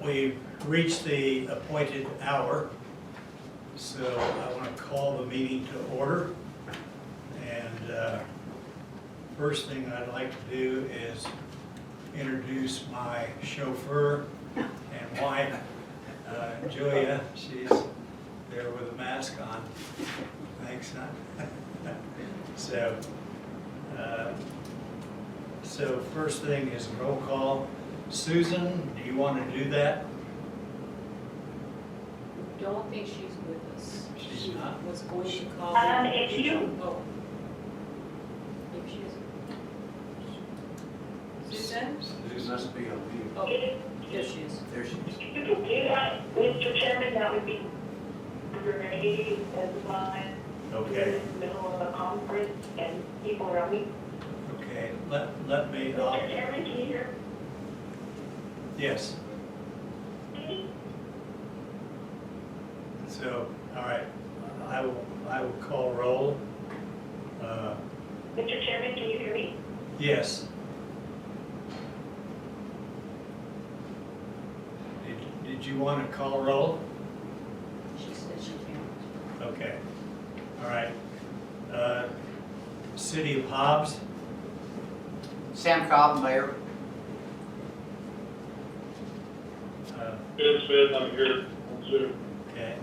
We've reached the appointed hour, so I want to call the meeting to order. And first thing I'd like to do is introduce my chauffeur and wife, Julia. She's there with a mask on. Thanks, hon. So first thing is roll call. Susan, do you want to do that? Don't think she's with us. She's She not? was going to call. If you- Oh. If she is. Susan? Susan must be on mute. Oh, there she is. There she is. You could do that, Mr. Chairman, that would be great as well. Okay. In the middle of a conference and people around me. Okay, let me, Mr. Chairman, can you hear yes. me? So, all right, I will call roll. Mr. Chairman, can you hear me? Yes. Did you want to call roll? She said she can't. Okay, all right. City of Hobbs, Sam Cobb, Mayor. Ben Smith, I'm here on Zoom. okay.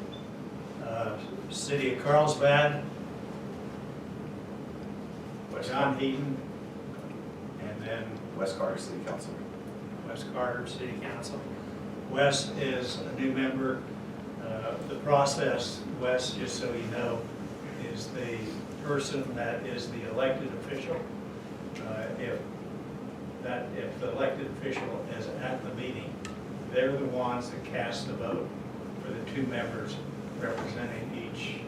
City of Carlsbad, John Heaton, and then West Carter City Council. Wes Carter, City Council. Wes is a new member. The process, Wes, just so you know, is the person that is the elected official. If the elected official is at the meeting, they're the ones that cast the vote for the two members representing each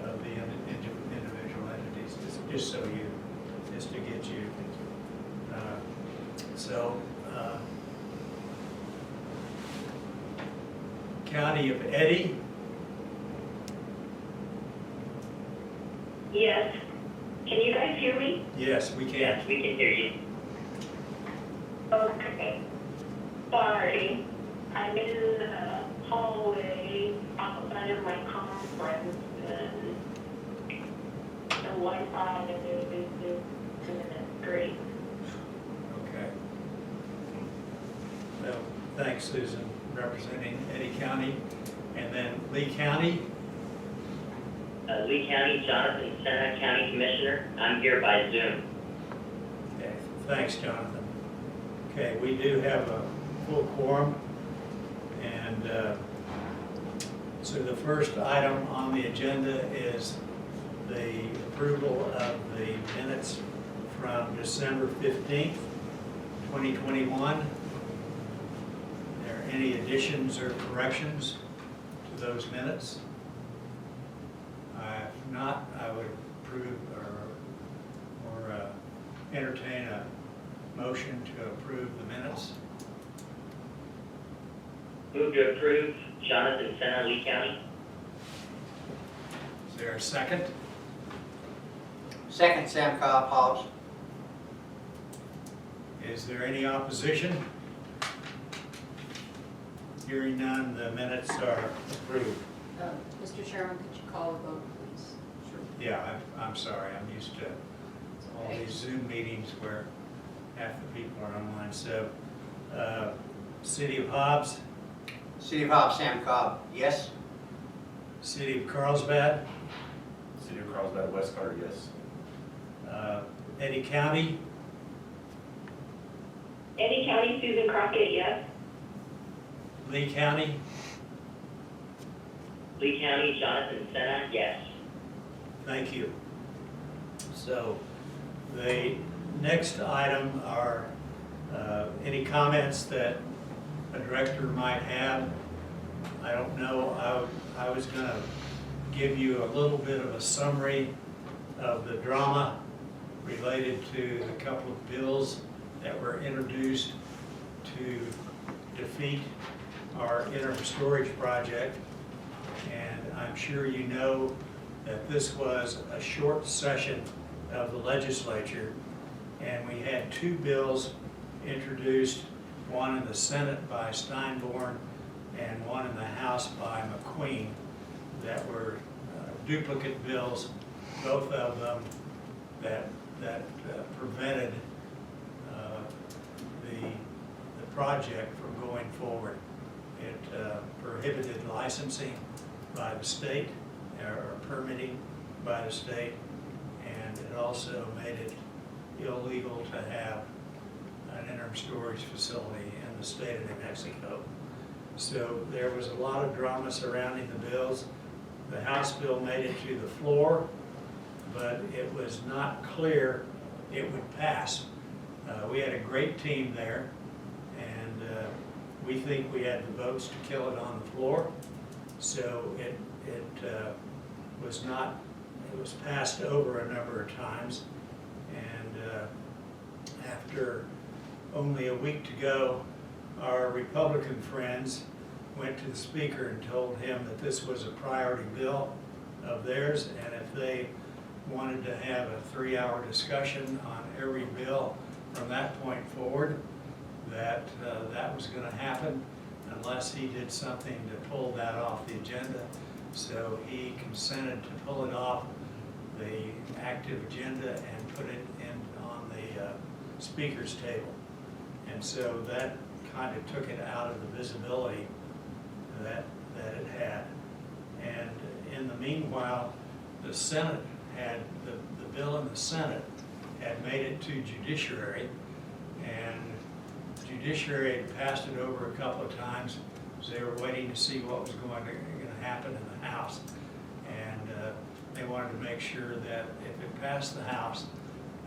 of the individual entities, just to get you. County of Eddy, Yes. Can you guys hear me? yes, we can. Yes, we can hear you. Okay. Sorry, I'm in the hallway outside of my conference and the Wi-Fi is great. Okay. Well, thanks, Susan, representing Eddy County. And then Lea County, Lee County, Jonathan Senna, County Commissioner. I'm here by Zoom. okay, thanks, Jonathan. Okay, we do have a full quorum. And so the first item on the agenda is the approval of the minutes from December 15th, 2021. Are there any additions or corrections to those minutes? If not, I would approve or entertain a motion to approve the minutes. Move to approve Jonathan Senna, Lee County. Is there a second? Second, Sam Cobb, Hobbs. Is there any opposition? Hearing none, the minutes are approved. Mr. Chairman, could you call the vote, please? Yeah, I'm sorry, I'm used to all these Zoom meetings where half the people are online. So, City of Hobbs, City of Hobbs, Sam Cobb, yes. City of Carlsbad, City of Carlsbad, West Carter, yes. Eddy County, Eddy County, Susan Crockett, yes. Lea County, Lee County, Jonathan Senna, yes. thank you. So, the next item are any comments that a director might have. I don't know, I was going to give you a little bit of a summary of the drama related to the couple of bills that were introduced to defeat our interim storage project. And I'm sure you know that this was a short session of the legislature, and we had two bills introduced, one in the Senate by Steinborn and one in the House by McQueen that were duplicate bills, both of them that prevented the project from going forward. It prohibited licensing by the state, or permitting by the state, and it also made it illegal to have an interim storage facility in the state of New Mexico. So there was a lot of drama surrounding the bills. The House bill made it to the floor, but it was not clear it would pass. We had a great team there, and we think we had the votes to kill it on the floor. So it was passed over a number of times, and after only a week to go, our Republican friends went to the speaker and told him that this was a priority bill of theirs, and if they wanted to have a 3-hour discussion on every bill from that point forward, that was going to happen unless he did something to pull that off the agenda. So he consented to pull it off the active agenda and put it in on the speaker's table. And so that kind of took it out of the visibility that it had. And in the meanwhile, the Senate had, the bill in the Senate had made it to Judiciary, and Judiciary had passed it over a couple of times, so they were waiting to see what was going to happen in the House. And they wanted to make sure that if it passed the House,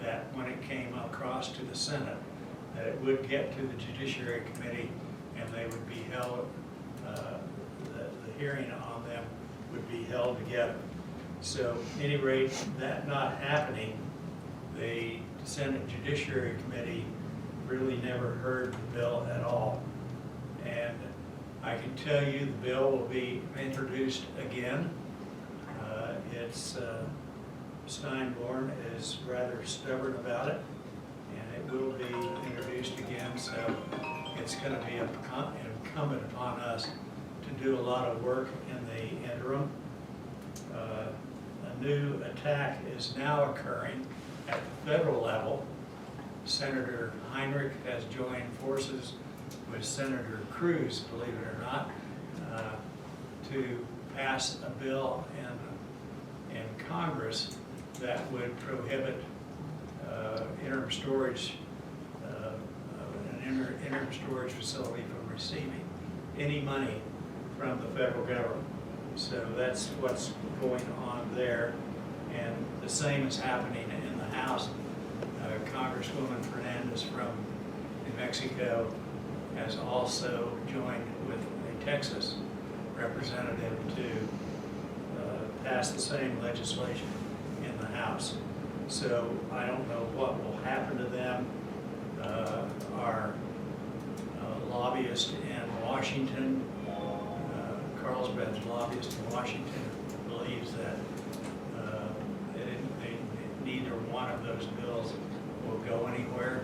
that when it came across to the Senate, that it would get to the Judiciary Committee and they would be held, the hearing on them would be held together. So at any rate, that not happening, the Senate Judiciary Committee really never heard the bill at all. And I can tell you the bill will be introduced again. Steinborn is rather stubborn about it, and it will be introduced again, so it's going to be incumbent upon us to do a lot of work in the interim. A new attack is now occurring at the federal level. Senator Heinrich has joined forces with Senator Cruz, believe it or not, to pass a bill in Congress that would prohibit interim storage, an interim storage facility from receiving any money from the federal government. So that's what's going on there, and the same is happening in the House. Congresswoman Fernandez from New Mexico has also joined with a Texas representative to pass the same legislation in the House. So I don't know what will happen to them. Our lobbyist in Washington, Carlsbad's lobbyist in Washington, believes that neither one of those bills will go anywhere,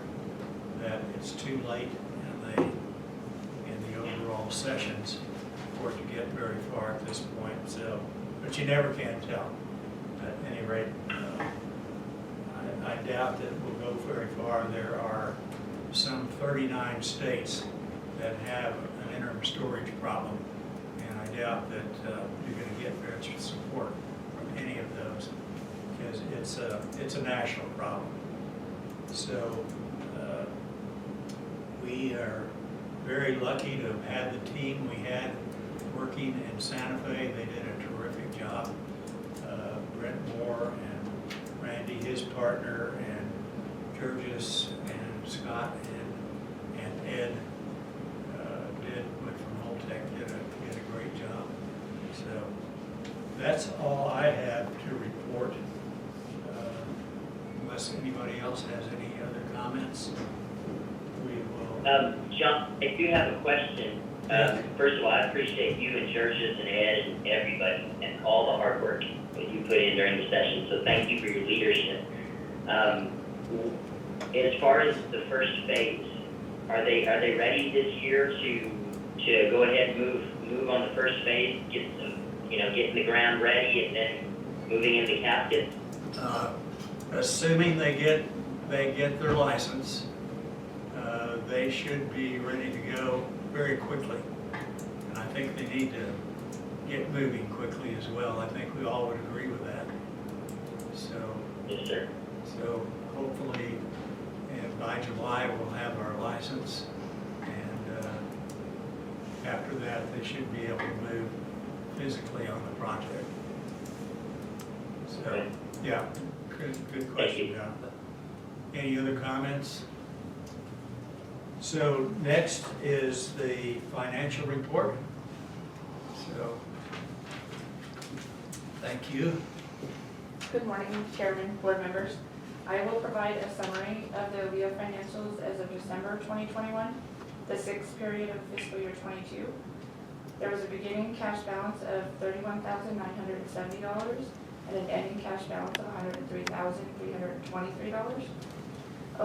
that it's too late in the overall sessions for it to get very far at this point. So, but you never can tell. At any rate, I doubt that it will go very far. There are some 39 states that have an interim storage problem, and I doubt that you're going to get very much support from any of those, because it's a national problem. So we are very lucky to have had the team we had working in Santa Fe. They did a terrific job. Brent Moore and Randy, his partner, and Georges and Scott and Ed from Holtec did a great job. So that's all I have to report. Unless anybody else has any other comments, we will. John, I do have a question. First of all, I appreciate you and Georges and Ed and everybody and all the hard work that you put in during the session. So thank you for your leadership. As far as the first phase, are they ready this year to go ahead and move on the first phase, get some, getting the ground ready and then moving into casket? Assuming they get their license, they should be ready to go very quickly. And I think they need to get moving quickly as well. I think we all would agree with that. Yes, sir. So hopefully, by July, we'll have our license. And after that, they should be able to move physically on the project. So, Okay. yeah, good question, Jonathan. Any other comments? So next is the financial report. So, thank you. Good morning, Chairman, board members. I will provide a summary of the Lea Financials as of December 2021, the sixth period of fiscal year 22. There was a beginning cash balance of $31,970 and an ending cash balance of $103,323.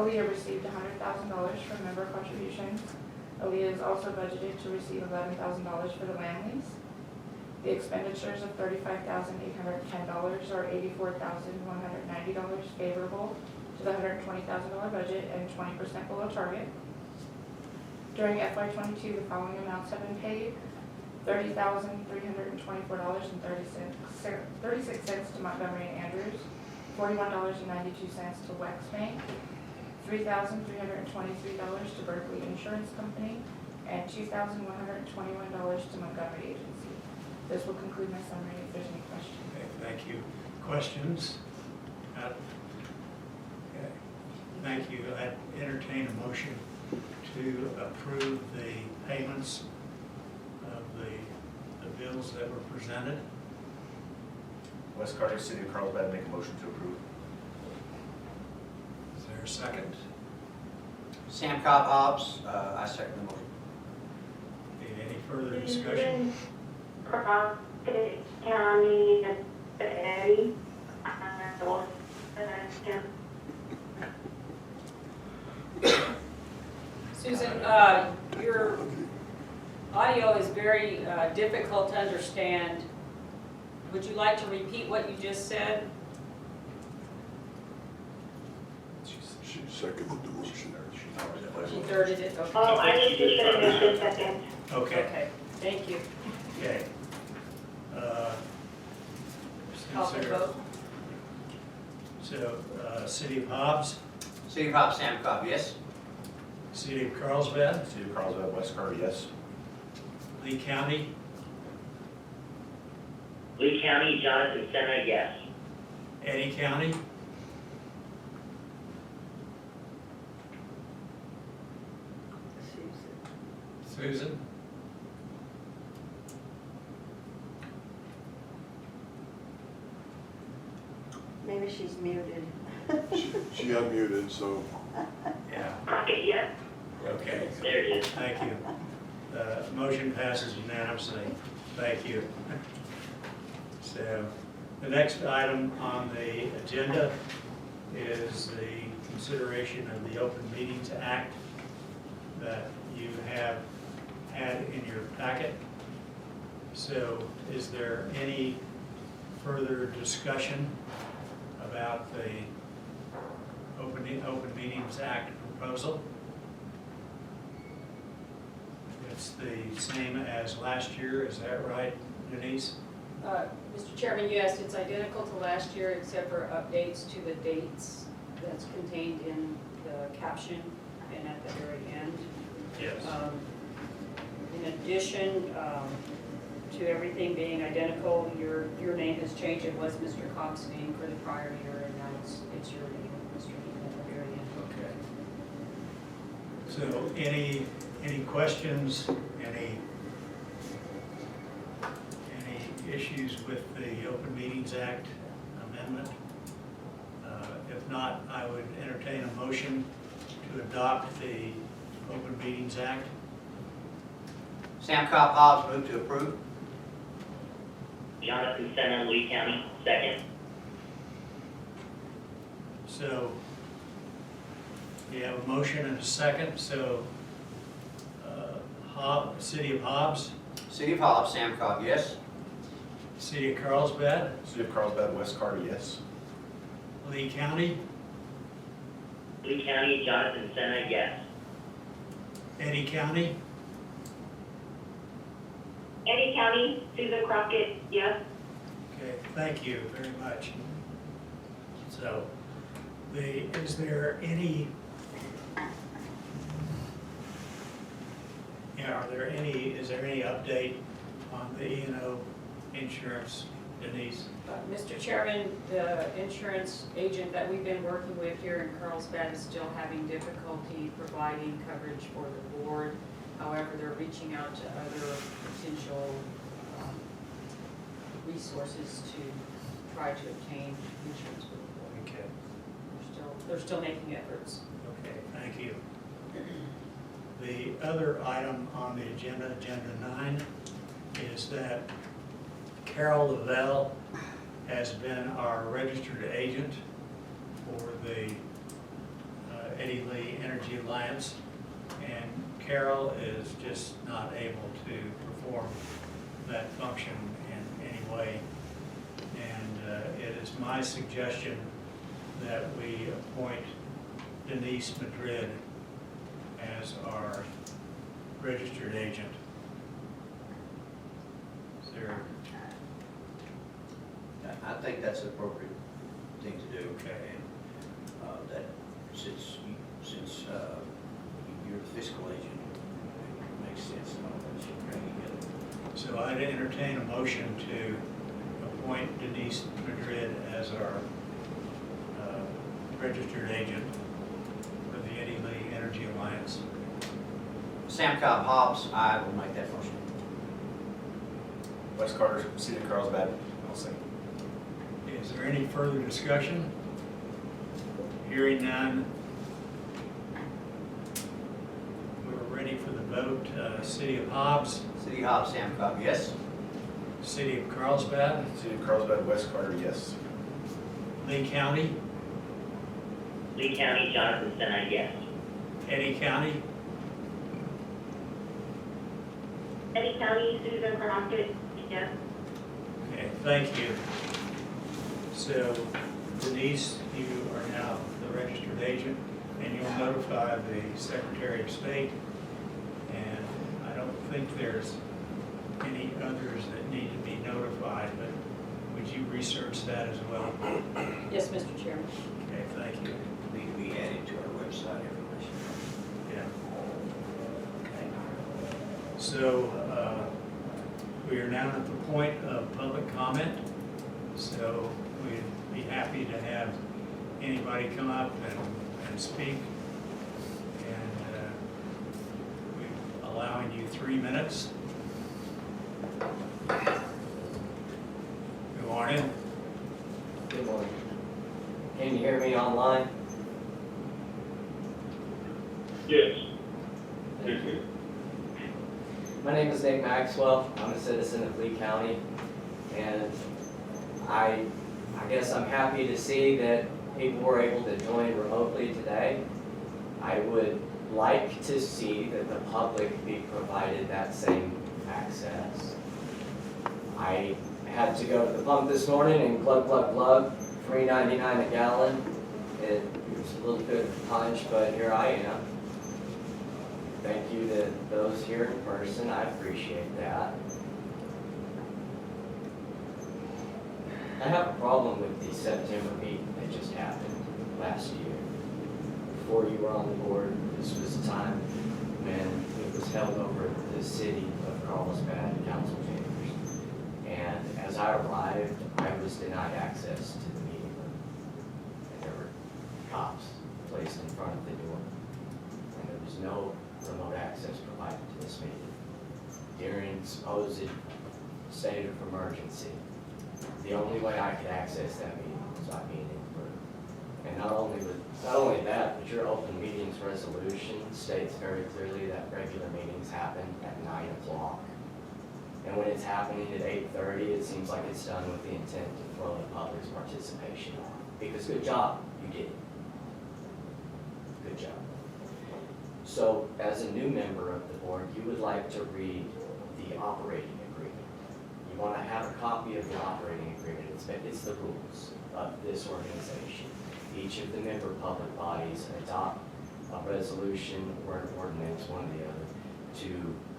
Lea received $100,000 from member contributions. Lea is also budgeted to receive $11,000 for the land lease. The expenditures of $35,810 or $84,190 favorable to the $120,000 budget and 20% below target. During FY22, the following amounts have been paid: $30,324.36 to Montgomery and Andrews, $41.92 to Wex Bank, $3,323 to Berkeley Insurance Company, and $2,121 to Montgomery Agency. This will conclude my summary if there's any questions. Okay, thank you. Questions? Okay. Thank you. I entertain a motion to approve the payments of the bills that were presented. West Carter, City of Carlsbad, make a motion to approve. Is there a second? Sam Cobb Hobbs, I second the motion. Any further discussion? Crockett County, Eddy. Susan, your audio is very difficult to understand. Would you like to repeat what you just said? She seconded the motion. She thirded it, okay. Oh, I need to finish a second. Okay, Okay, thank you. okay. Call for vote. So, City of Hobbs, City of Hobbs, Sam Cobb, yes? City of Carlsbad, City of Carlsbad, West Carter, yes. Lee County, Lee County, Jonathan Senna, yes. Eddy County, Susan, Maybe she's muted. She unmuted, so yeah, Crockett, yes. okay. There it is. Thank you. Motion passes unanimously. Thank you. So, the next item on the agenda is the consideration of the Open Meetings Act that you have had in your packet. So, is there any further discussion about the Open Meetings Act proposal? It's the same as last year, is that right, Denise? Mr. Chairman, yes, it's identical to last year except for updates to the dates that's contained in the caption and at the very end. Yes. In addition to everything being identical, your name has changed. It was Mr. Cobb's name for the prior year, and now it's your name, Mr. Heaton, at the very end. Okay. So any questions, any issues with the Open Meetings Act amendment? If not, I would entertain a motion to adopt the Open Meetings Act. Sam Cobb Hobbs, move to approve. Jonathan Senna, Lee County, second. So we have a motion and a second, so City of Hobbs, City of Hobbs, Sam Cobb, yes. City of Carlsbad, City of Carlsbad, Wes Carter, yes. Lee County, Lee County, Jonathan Senna, yes. Eddy County, Eddy County, Susan Crockett, yes. okay, thank you very much. So, is there any, is there any update on the E&O insurance, Denise? Mr. Chairman, the insurance agent that we've been working with here in Carlsbad is still having difficulty providing coverage for the board. However, they're reaching out to other potential resources to try to obtain insurance for the board. Okay, They're still making efforts. okay, thank you. The other item on the agenda, Agenda 9, is that Carol Lavelle has been our registered agent for the Eddy-Lea Energy Alliance, and Carol is just not able to perform that function in any way. And it is my suggestion that we appoint Denise Madrid as our registered agent. Is there, I think that's an appropriate thing to do. Okay. And that since you're the fiscal agent, it makes sense. That should bring together. so I'd entertain a motion to appoint Denise Madrid as our registered agent for the Eddy-Lea Energy Alliance. Sam Cobb Hobbs, I will make that motion. Wes Carter, City of Carlsbad, I'll second. Is there any further discussion? Hearing none. We're ready for the vote. City of Hobbs, City of Hobbs, Sam Cobb, yes. City of Carlsbad, City of Carlsbad, Wes Carter, yes. Lee County, Lee County, Jonathan Senna, yes. Eddy County, Eddy County, Susan Crockett, yes. okay, thank you. So Denise, you are now the registered agent, and you'll notify the Secretary of State. And I don't think there's any others that need to be notified, but would you research that as well? Yes, Mr. Chairman. Okay, thank you. Need to be added to our website information. Yeah. Okay. So, we are now at the point of public comment. So we'd be happy to have anybody come up and speak. And we're allowing you 3 minutes. Good morning. Good morning. Can you hear me online? Yes. Thank you. My name is Nate Maxwell. I'm a citizen of Lee County, and I guess I'm happy to see that people were able to join remotely today. I would like to see that the public be provided that same access. I had to go to the pump this morning and glug, $3.99 a gallon. It was a little bit of a punch, but here I am. Thank you to those here in person, I appreciate that. I have a problem with the September meeting that just happened last year. Before you were on the board, this was a time when it was held over at the City of Carlsbad Council chambers. And as I arrived, I was denied access to the meeting room. And there were cops placed in front of the door. And there was no remote access provided to this meeting. During supposed state of emergency, the only way I could access that meeting was by being in the room. And not only that, but your open meetings resolution states very clearly that regular meetings happen at 9 o'clock. And when it's happening at 8:30, it seems like it's done with the intent to throw the public's participation off. Because good job, you did it. Good job. So, as a new member of the board, you would like to read the operating agreement. You want to have a copy of the operating agreement. It's the rules of this organization. Each of the member public bodies adopt a resolution or an ordinance, one or the other, to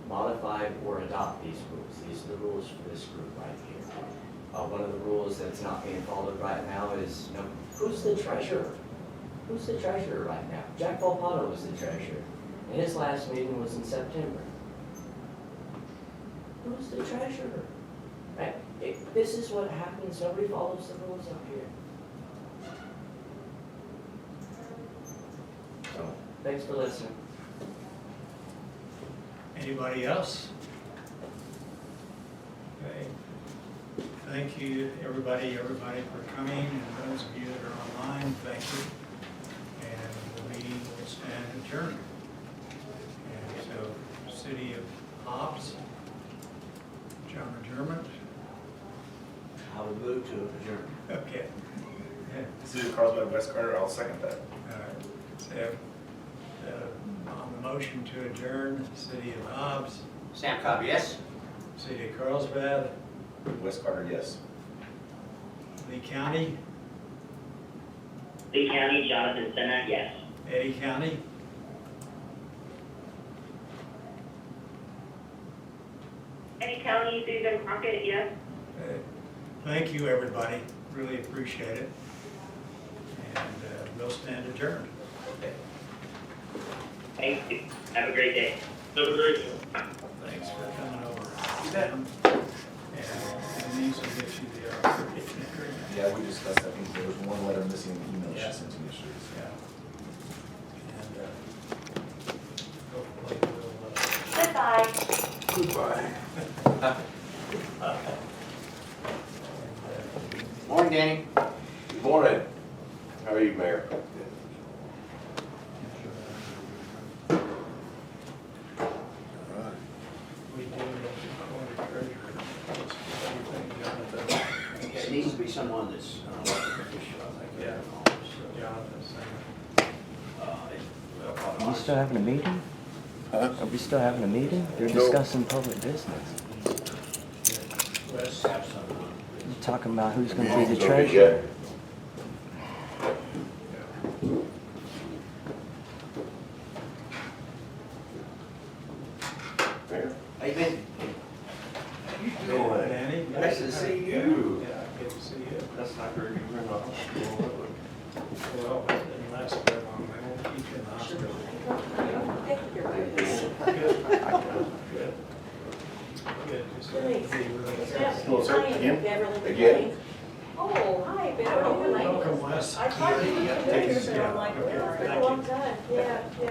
modify or adopt these rules. These are the rules for this group right here. One of the rules that's not being followed right now is, you know, who's the treasurer? Who's the treasurer right now? Jack Volpato was the treasurer, and his last meeting was in September. Who's the treasurer? Right? This is what happens. Nobody follows the rules up here. So, thanks for listening. Anybody else? Okay. Thank you, everybody for coming, and those of you that are online, thank you. And the meeting will stand adjourned. And so, City of Hobbs, John adjournment. I would move to adjourn. Okay. City of Carlsbad, West Carter, I'll second that. All right. So, on the motion to adjourn, City of Hobbs, Sam Cobb, yes? City of Carlsbad, West Carter, yes. Lee County, Lee County, Jonathan Senna, yes. Eddy County, Any county, Susan Crockett, yes. Thank you, everybody. Really appreciate it. And we'll stand adjourned. Thank you. Have a great day. Have a great day. Thanks for coming over. And these will get you the arbitration agreement. Yeah, we discussed, I think there was one letter missing in the email Yeah. she sent to me yesterday. Yeah. And hopefully we'll, Goodbye. Goodbye. Morning, Danny. Good morning. How are you, Mayor? All right. we do have the treasurer. Jonathan. It needs to be someone that's, official, I think. Yeah. Jonathan, Are we still having a meeting? Huh? Are we still having a meeting? They're No. discussing public business. Wes, Have someone. You're talking about who's going to be the Mom's over treasurer. yet. Mayor? How you been? Danny. Nice to see you. Yeah, good to see you. That's not very good. Well, unless, but I won't keep you in the hospital. Good. Good. Just to be really- Hello, sir. Again? Beverly. Again? Oh, hi, Beverly. Welcome, Wes. I thought you were Yeah, familiar, thanks. but I'm like, Yeah, okay, it's been thank a long you. time. Yeah, yeah.